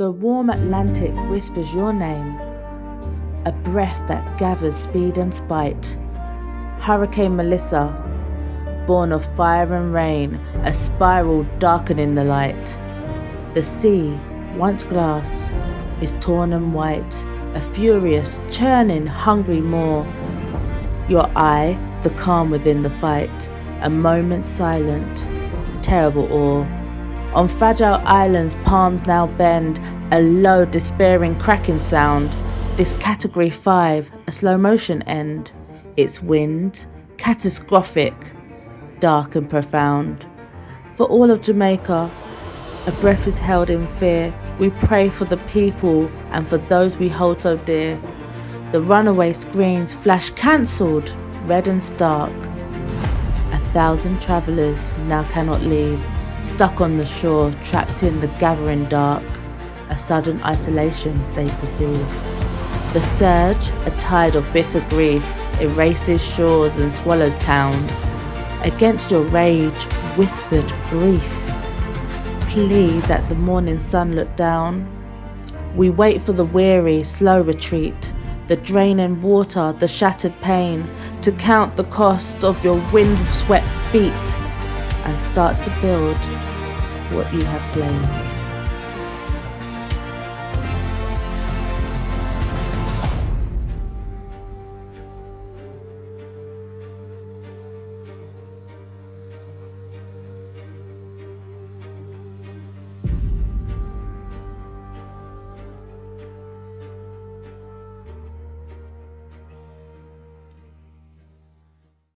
The warm Atlantic whispers your name, a breath that gathers speed and spite. Hurricane Melissa, born of fire and rain, a spiral darkening the light. The sea, once glass, is torn and white, a furious, churning, hungry maw. Your eye, the calm within the fight, a moment silent, terrible awe. On fragile islands palms now bend, a low despairing cracking sound. This category 5, a slow motion end. Its wind, catastrophic, dark and profound. For all of Jamaica, a breath is held in fear. We pray for the people and for those we hold so dear. The runaway screens flash cancelled, red and stark. 1,000 travellers now cannot leave, stuck on the shore, trapped in the gathering dark. A sudden isolation they perceive. The surge, a tide of bitter grief, erases shores and swallows towns. Against your rage, whispered brief, plea that the morning sun look down. We wait for the weary, slow retreat, the draining water, the shattered pain, to count the cost of your wind-swept feet and start to build what you have slain.